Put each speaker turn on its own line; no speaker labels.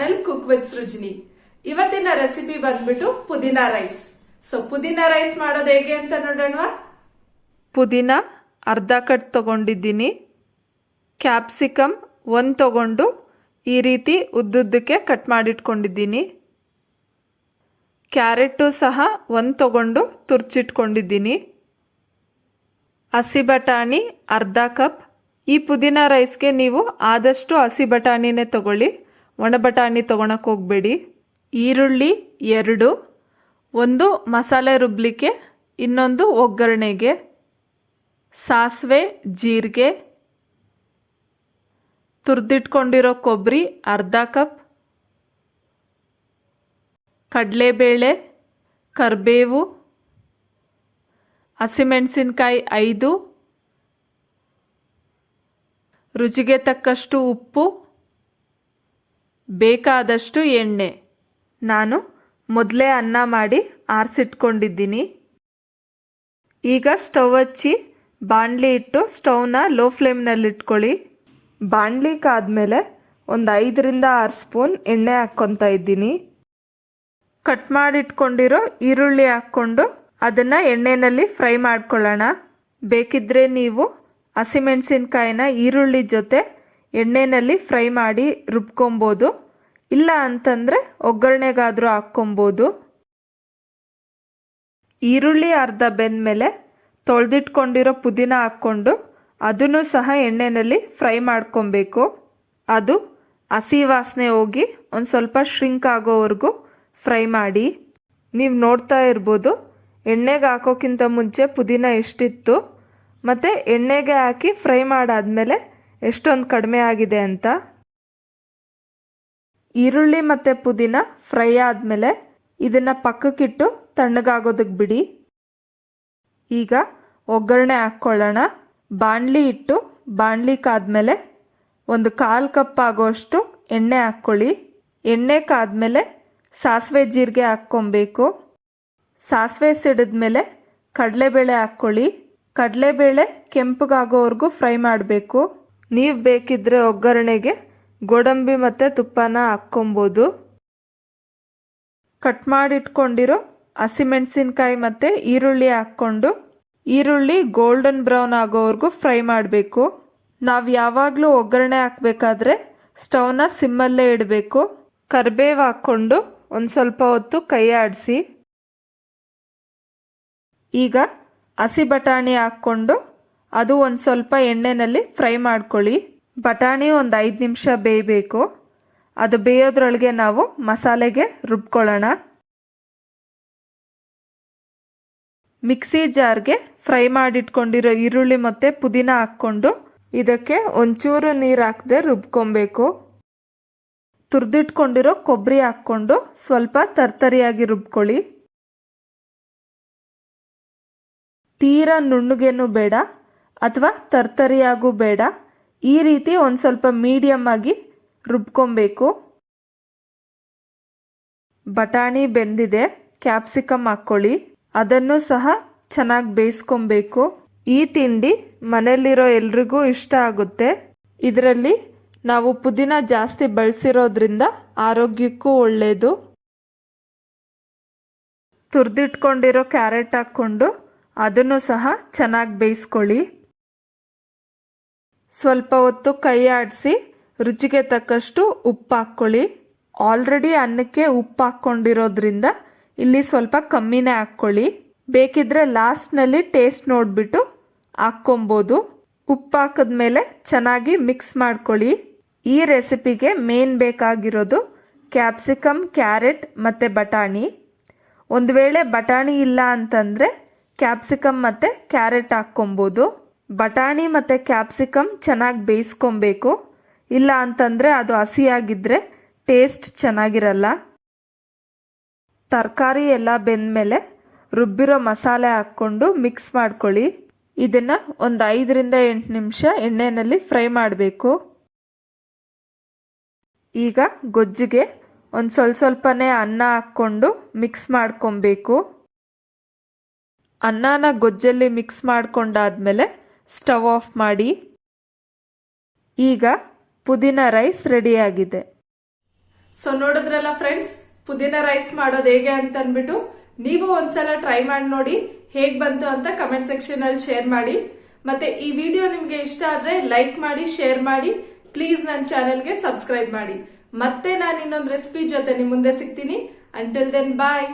Channel cook with Srujani. ಇವತ್ತಿನ recipe ಬಂದ್ಬಿಟ್ಟು ಪುದೀನಾ rice. ಪುದೀನಾ rice ಮಾಡೋದು ಹೇಗೆ ಅಂತ ನೋಡೋಣವಾ.
ಪುದೀನ ಅರ್ಧ ಕಟ್ ತಗೊಂಡಿದ್ದೀನಿ. ಕ್ಯಾಪ್ಸಿಕಮ್ ಒಂದು ತಗೊಂಡು ಈ ರೀತಿ ಉದ್ದುದ್ದಕ್ಕೆ ಕಟ್ ಮಾಡಿಟ್ಕೊಂಡಿದ್ದೀನಿ. ಕ್ಯಾರೆಟು ಸಹ ಒಂದು ತಗೊಂಡು ತುರ್ಚಿಟ್ಕೊಂಡಿದ್ದೀನಿ. ಹಸಿ ಬಟಾಣಿ ಅರ್ಧ ಕಪ್. ಈ ಪುದೀನಾ ರೈಸ್ಗೆ ನೀವು ಆದಷ್ಟು ಹಸಿ ಬಟಾಣಿನೇ ತಗೊಳ್ಳಿ, ಒಣ ಬಟಾಣಿ ತೊಗೊಳಕ್ಕೆ ಹೋಗಬೇಡಿ. ಈರುಳ್ಳಿ 2, ಒಂದು ಮಸಾಲೆ ರುಬ್ಲಿಕ್ಕೆ, ಇನ್ನೊಂದು ಒಗ್ಗರಣೆಗೆ. ಸಾಸಿವೆ, ಜೀರಿಗೆ, ತುರಿದಿಟ್ಕೊಂಡಿರೋ ಕೊಬ್ಬರಿ ಅರ್ಧ ಕಪ್, ಕಡಲೆಬೇಳೆ, ಕರಿಬೇವು, ಹಸಿಮೆಣಸಿನ್ಕಾಯಿ 5, ರುಚಿಗೆ ತಕ್ಕಷ್ಟು ಉಪ್ಪು, ಬೇಕಾದಷ್ಟು ಎಣ್ಣೆ. ನಾನು ಮೊದಲೇ ಅನ್ನ ಮಾಡಿ ಆರಿಸಿಟ್ಕೊಂಡಿದ್ದೀನಿ. ಈಗ ಸ್ಟವ್ ಹಚ್ಚಿ ಬಾಣಲಿ ಇಟ್ಟು ಸ್ಟವ್ನ ಲೋ ಫ್ಲೇಮ್ನಲ್ಲಿ ಇಟ್ಕೊಳ್ಳಿ. ಬಾಣಲಿ ಕಾದ್ಮೇಲೆ ಒಂದು 5ರಿಂದ 6 ಸ್ಪೂನ್ ಎಣ್ಣೆ ಹಾಕ್ಕೊತಾ ಇದ್ದೀನಿ. ಕಟ್ ಮಾಡಿಟ್ಕೊಂಡಿರೋ ಈರುಳ್ಳಿ ಹಾಕ್ಕೊಂಡು ಅದನ್ನು ಎಣ್ಣೆಯಲ್ಲಿ ಫ್ರೈ ಮಾಡ್ಕೊಳ್ಳೋಣ. ಬೇಕಿದ್ದರೆ ನೀವು ಹಸಿಮೆಣಸಿನ್ಕಾಯಿನ ಈರುಳ್ಳಿ ಜೊತೆ ಎಣ್ಣೆಯಲ್ಲಿ ಫ್ರೈ ಮಾಡಿ ರುಬ್ಕೊಬೋದು, ಇಲ್ಲ ಅಂತಂದರೆ ಒಗ್ಗರಣೆಗಾದರೂ ಹಾಕ್ಕೊಬೋದು. ಈರುಳ್ಳಿ ಅರ್ಧ ಬೆಂದಮೇಲೆ ತೊಳೆದಿಟ್ಕೊಂಡಿರೋ ಪುದೀನ ಹಾಕ್ಕೊಂಡು ಅದನ್ನು ಸಹ ಎಣ್ಣೆಯಲ್ಲಿ ಫ್ರೈ ಮಾಡ್ಕೊಬೇಕು. ಅದು ಹಸಿ ವಾಸನೆ ಹೋಗಿ ಒಂದು ಸ್ವಲ್ಪ ಶ್ರಿಂಕ್ ಆಗೋವರೆಗೂ ಫ್ರೈ ಮಾಡಿ. ನೀವು ನೋಡ್ತಾ ಇರ್ಬೋದು ಎಣ್ಣೆಗೆ ಹಾಕೋಕ್ಕಿಂತ ಮುಂಚೆ ಪುದೀನ ಎಷ್ಟಿತ್ತು ಮತ್ತು ಎಣ್ಣೆಗೆ ಹಾಕಿ ಫ್ರೈ ಮಾಡಾದಮೇಲೆ ಎಷ್ಟೊಂದು ಕಡಿಮೆ ಆಗಿದೆ ಅಂತ. ಈರುಳ್ಳಿ ಮತ್ತು ಪುದೀನ ಫ್ರೈ ಆದಮೇಲೆ ಇದನ್ನು ಪಕ್ಕಕ್ಕಿಟ್ಟು ತಣ್ಣಗಾಗೋದಕ್ಕೆ ಬಿಡಿ. ಈಗ ಒಗ್ಗರಣೆ ಹಾಕ್ಕೊಳ್ಳೋಣ. ಬಾಣಲಿ ಇಟ್ಟು ಬಾಣಲಿ ಕಾದ್ಮೇಲೆ ಒಂದು 1/4 ಕಪ್ ಆಗೋಷ್ಟು ಎಣ್ಣೆ ಹಾಕ್ಕೊಳ್ಳಿ. ಎಣ್ಣೆ ಕಾದ್ಮೇಲೆ ಸಾಸಿವೆ ಜೀರಿಗೆ ಹಾಕ್ಕೊಬೇಕು. ಸಾಸಿವೆ ಸಿಡಿದ್ಮೇಲೆ ಕಡಲೆಬೇಳೆ ಹಾಕ್ಕೊಳ್ಳಿ. ಕಡಲೆಬೇಳೆ ಕೆಂಪಗಾಗೋವರೆಗೂ ಫ್ರೈ ಮಾಡಬೇಕು. ನೀವು ಬೇಕಿದ್ದರೆ ಒಗ್ಗರಣೆಗೆ ಗೋಡಂಬಿ ಮತ್ತು ತುಪ್ಪನ ಹಾಕ್ಕೊಬೋದು. ಕಟ್ ಮಾಡಿಟ್ಕೊಂಡಿರೋ ಹಸಿಮೆಣಸಿನ್ಕಾಯಿ ಮತ್ತು ಈರುಳ್ಳಿ ಹಾಕ್ಕೊಂಡು ಈರುಳ್ಳಿ ಗೋಲ್ಡನ್ ಬ್ರೌನ್ ಆಗೋವರೆಗೂ ಫ್ರೈ ಮಾಡಬೇಕು. ನಾವು ಯಾವಾಗಲೂ ಒಗ್ಗರಣೆ ಹಾಕಬೇಕಾದ್ರೆ ಸ್ಟವ್ನ ಸಿಮ್ಮಲ್ಲೇ ಇಡಬೇಕು. ಕರಿಬೇವು ಹಾಕ್ಕೊಂಡು ಒಂದು ಸ್ವಲ್ಪ ಹೊತ್ತು ಕೈ ಆಡಿಸಿ. ಈಗ ಹಸಿ ಬಟಾಣಿ ಹಾಕ್ಕೊಂಡು ಅದು ಒಂದು ಸ್ವಲ್ಪ ಎಣ್ಣೆಯಲ್ಲಿ ಫ್ರೈ ಮಾಡ್ಕೊಳ್ಳಿ. ಬಟಾಣಿ ಒಂದು 5 ನಿಮಿಷ ಬೇಯಬೇಕು. ಅದು ಬೇಯೋದ್ರೊಳಗೆ ನಾವು ಮಸಾಲೆಗೆ ರುಬ್ಕೊಳ್ಳೋಣ. ಮಿಕ್ಸಿ ಜಾರ್ಗೆ ಫ್ರೈ ಮಾಡಿಟ್ಕೊಂಡಿರೋ ಈರುಳ್ಳಿ ಮತ್ತು ಪುದೀನ ಹಾಕ್ಕೊಂಡು ಇದಕ್ಕೆ ಒಂಚೂರು ನೀರು ಹಾಕದೆ ರುಬ್ಕೊಬೇಕು. ತುರಿದಿಟ್ಕೊಂಡಿರೋ ಕೊಬ್ಬರಿ ಹಾಕ್ಕೊಂಡು ಸ್ವಲ್ಪ ತರ್ತರಿಯಾಗಿ ರುಬ್ಕೊಳ್ಳಿ. ತೀರಾ ನುಣ್ಣಗೇನು ಬೇಡ ಅಥವಾ ತರ್ತರಿಯಾಗೂ ಬೇಡ, ಈ ರೀತಿ ಒಂದು ಸ್ವಲ್ಪ ಮೀಡಿಯಮ್ ಆಗಿ ರುಬ್ಕೊಬೇಕು. ಬಟಾಣಿ ಬೆಂದಿದೆ, ಕ್ಯಾಪ್ಸಿಕಮ್ ಹಾಕ್ಕೊಳ್ಳಿ. ಅದನ್ನು ಸಹ ಚೆನ್ನಾಗಿ ಬೇಯಿಸ್ಕೊಬೇಕು. ಈ ತಿಂಡಿ ಮನೆಯಲ್ಲಿರೋ ಎಲ್ರಿಗೂ ಇಷ್ಟ ಆಗುತ್ತೆ. ಇದರಲ್ಲಿ ನಾವು ಪುದೀನ ಜಾಸ್ತಿ ಬಳಸಿರೋದ್ರಿಂದ ಆರೋಗ್ಯಕ್ಕೂ ಒಳ್ಳೆಯದು. ತುರಿದಿಟ್ಕೊಂಡಿರೋ ಕ್ಯಾರೆಟ್ ಹಾಕ್ಕೊಂಡು ಅದನ್ನು ಸಹ ಚೆನ್ನಾಗಿ ಬೇಯಿಸ್ಕೊಳ್ಳಿ. ಸ್ವಲ್ಪ ಹೊತ್ತು ಕೈ ಆಡಿಸಿ ರುಚಿಗೆ ತಕ್ಕಷ್ಟು ಉಪ್ಪು ಹಾಕ್ಕೊಳ್ಳಿ. ಆಲ್ರೆಡಿ ಅನ್ನಕ್ಕೆ ಉಪ್ಪು ಹಾಕ್ಕೊಂಡಿರೋದ್ರಿಂದ ಇಲ್ಲಿ ಸ್ವಲ್ಪ ಕಮ್ಮಿನೇ ಹಾಕ್ಕೊಳ್ಳಿ. ಬೇಕಿದ್ರೆ ಲಾಸ್ಟ್ನಲ್ಲಿ ಟೇಸ್ಟ್ ನೋಡಿಬಿಟ್ಟು ಹಾಕ್ಕೊಬೋದು. ಉಪ್ಪು ಹಾಕಿದ್ಮೇಲೆ ಚೆನ್ನಾಗಿ ಮಿಕ್ಸ್ ಮಾಡ್ಕೊಳ್ಳಿ. ಈ ರೆಸಿಪಿಗೆ ಮೇನ್ ಬೇಕಾಗಿರೋದು ಕ್ಯಾಪ್ಸಿಕಮ್, ಕ್ಯಾರೆಟ್ ಮತ್ತು ಬಟಾಣಿ. ಒಂದು ವೇಳೆ ಬಟಾಣಿ ಇಲ್ಲ ಅಂತಂದರೆ ಕ್ಯಾಪ್ಸಿಕಮ್ ಮತ್ತು ಕ್ಯಾರೆಟ್ ಹಾಕ್ಕೊಬೋದು. ಬಟಾಣಿ ಮತ್ತು ಕ್ಯಾಪ್ಸಿಕಮ್ ಚೆನ್ನಾಗಿ ಬೇಯಿಸ್ಕೊಬೇಕು, ಇಲ್ಲ ಅಂತಂದರೆ ಅದು ಹಸಿಯಾಗಿದ್ದರೆ ಟೇಸ್ಟ್ ಚೆನ್ನಾಗಿರಲ್ಲ. ತರಕಾರಿ ಎಲ್ಲ ಬೆಂದಮೇಲೆ ರುಬ್ಬಿರೋ ಮಸಾಲೆ ಹಾಕ್ಕೊಂಡು ಮಿಕ್ಸ್ ಮಾಡ್ಕೊಳ್ಳಿ. ಇದನ್ನು ಒಂದು 5ರಿಂದ 8 ನಿಮಿಷ ಎಣ್ಣೆಯಲ್ಲಿ ಫ್ರೈ ಮಾಡಬೇಕು. ಈಗ ಗೊಜ್ಜಿಗೆ ಒಂದು ಸ್ವಲ್ಪನೇ ಅನ್ನ ಹಾಕ್ಕೊಂಡು ಮಿಕ್ಸ್ ಮಾಡ್ಕೊಬೇಕು. ಅನ್ನನ ಗೊಜ್ಜಲ್ಲಿ ಮಿಕ್ಸ್ ಮಾಡ್ಕೊಂಡಾದ್ಮೇಲೆ ಸ್ಟವ್ ಆಫ್ ಮಾಡಿ. ಈಗ ಪುದೀನ ರೈಸ್ ರೆಡಿಯಾಗಿದೆ.
ಸೊ ನೋಡಿದ್ರಲ್ಲ ಫ್ರೆಂಡ್ಸ್, ಪುದೀನ ರೈಸ್ ಮಾಡೋದು ಹೇಗೆ ಅಂತ ಅನ್ಬಿಟ್ಟು ನೀವು ಒಂದ್ಸಲ ಟ್ರೈ ಮಾಡಿ ನೋಡಿ, ಹೇಗ್ ಬಂತು ಅಂತ ಕಮೆಂಟ್ ಸೆಕ್ಷನ್ ಅಲ್ಲಿ ಶೇರ್ ಮಾಡಿ. ಮತ್ತೆ ಈ ವಿಡಿಯೋ ನಿಮ್ಗೆ ಇಷ್ಟ ಆದ್ರೆ ಲೈಕ್ ಮಾಡಿ, ಶೇರ್ ಮಾಡಿ, ಪ್ಲೀಸ್ ನನ್ನ ಚಾನೆಲ್ಗೆ ಸಬ್ಸ್ಕ್ರೈಬ್ ಮಾಡಿ. ಮತ್ತೆ ನಾನು ಇನ್ನೊಂದು ರೆಸಿಪಿ ಜೊತೆ ನಿಮ್ ಮುಂದೆ ಸಿಗ್ತೀನಿ. ಅಂಟಿಲ್ ದೆನ್ ಬಾಯ್.